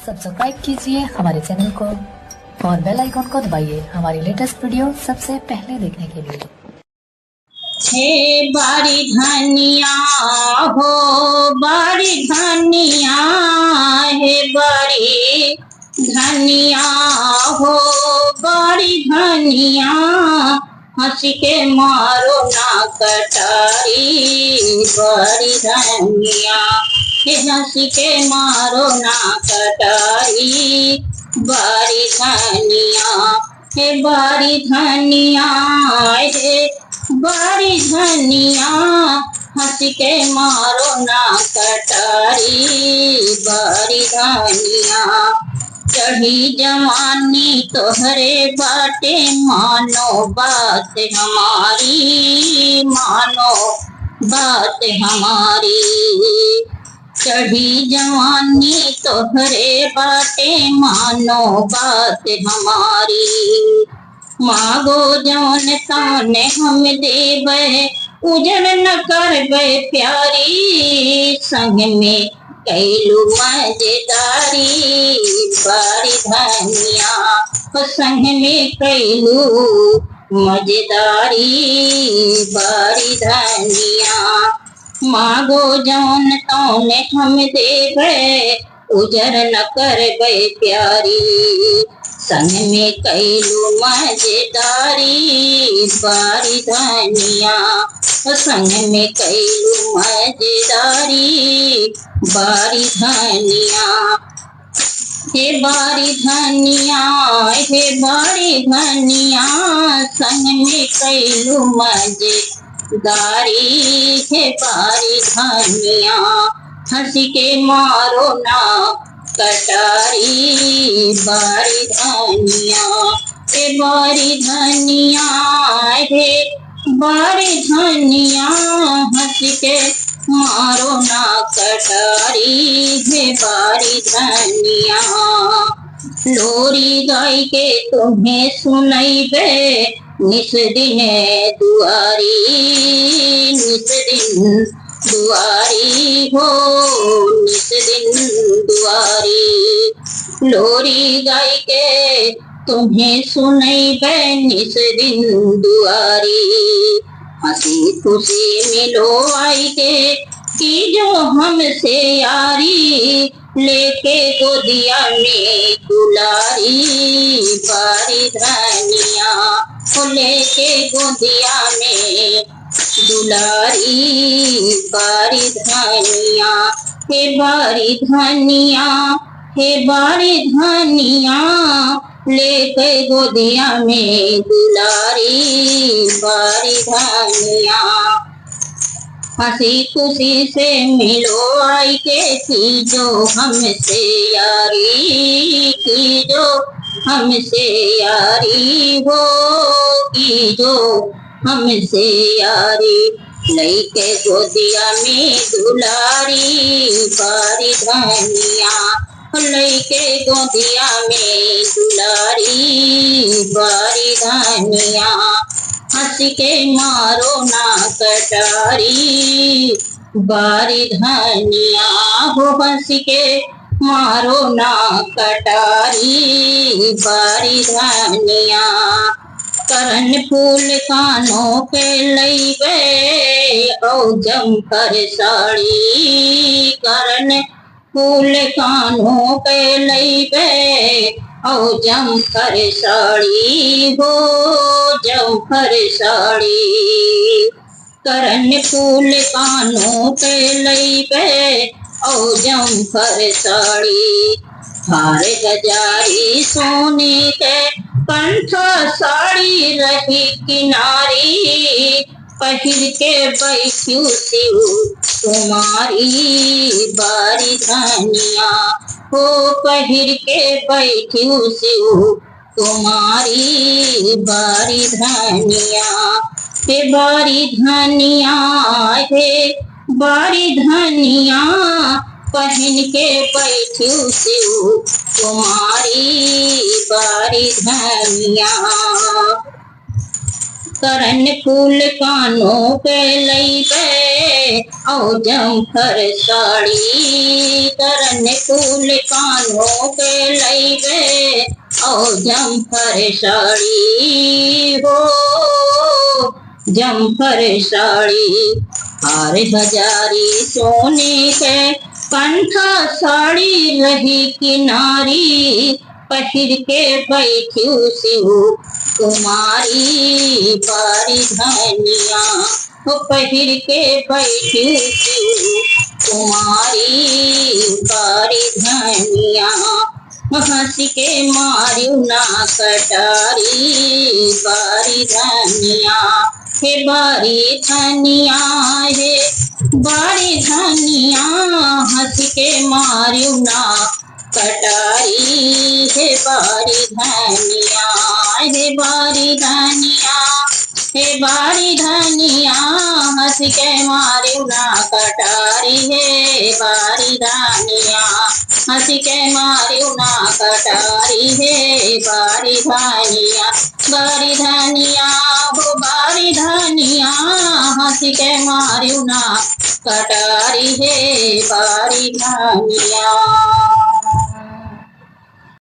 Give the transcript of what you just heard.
Subscribe कीजिए हमारे channel को और बेल आइकॉन को दबाइए हमारी लेटेस्ट वीडियो सबसे पहले देखने के लिए। हे बारी धनिया हो बारी धनिया, हे बारी धनिया हो बारी धनिया, हंस के मारो ना कटारी बारी धनिया, हे हंस के मारो ना कटारी बारी धनिया, हे बारी धनिया, हे बारी धनिया, हंस के मारो ना कटारी बारी धनिया। चढ़ी जवानी तोहरे बाटे मानो बात हमारी, मानो बात हमारी। चढ़ी जवानी तोहरे बाटे मानो बात हमारी। मांगो जौन ताने हम देवे उजड़ न करबे प्यारी, संग में कैलू मजेदारी बारी धनिया, संग में कैलू मजेदारी बारी धनिया। मांगो जौन ताने हम देवे उजड़ न करबे प्यारी, संग में कैलू मजेदारी बारी धनिया, संग में कैलू मजेदारी बारी धनिया। हे बारी धनिया, हे बारी धनिया, संग में कैलू मजेदारी, हे बारी धनिया, हंस के मारो ना कटारी बारी धनिया, हे बारी धनिया, हे बारी धनिया, हंस के मारो ना कटारी हे बारी धनिया। लोरी गाय के तुम्हें सुनैबे निस दिन दुआरी, निस दिन दुआरी हो निस दिन दुआरी। लोरी गाय के तुम्हें सुनैबे निस दिन दुआरी। हंसी खुशी मिलो आई के कि जो हमसे यारी, लेके गोदिया में दुलारी बारी धनिया, लेके गोदिया में दुलारी बारी धनिया। हे बारी धनिया, हे बारी धनिया, लेके गोदिया में दुलारी बारी धनिया। हंसी खुशी से मिलो आई के की जो हमसे यारी, की जो हमसे यारी हो, की जो हमसे यारी। लेके गोदिया में दुलारी बारी धनिया, लेके गोदिया में दुलारी बारी धनिया। हंस के मारो ना कटारी बारी धनिया हो, हंस के मारो ना कटारी बारी धनिया। करन फूल कानों पे लईबे औ जमकर साड़ी, करन फूल कानों पे लईबे औ जमकर साड़ी हो जमकर साड़ी। करन फूल कानों पे लईबे औ जमकर साड़ी। हार गजारी सोने के कंठ साड़ी रही किनारी, पहिर के बैठू शिव कुमारी बारी धनिया हो, पहिर के बैठू शिव कुमारी बारी धनिया। हे बारी धनिया, हे बारी धनिया, पहन के बैठू शिव कुमारी बारी धनिया। करन फूल कानों पे लईबे औ जमफर साड़ी करन फूल कानों पे लईबे औ जमफर साड़ी हो जमफर साड़ी हार हजारी सोने के कंठा साड़ी रही किनारी पहिर के बैठी शिव कुमारी बारी धनिया पहिर के बैठी शिव कुमारी बारी धनिया हंस के मारू ना कटारी बारी धनिया हे बारी धनिया हे बारी धनिया हंस के मारू ना कटारी हे बारी धनिया हे बारी धनिया हे बारी धनिया हंस के मारू ना कटारी हे बारी धनिया हंस के मारू ना कटारी हे बारी धनिया हो बारी धनिया हंस के मारू ना कटारी हे बारी धनिया।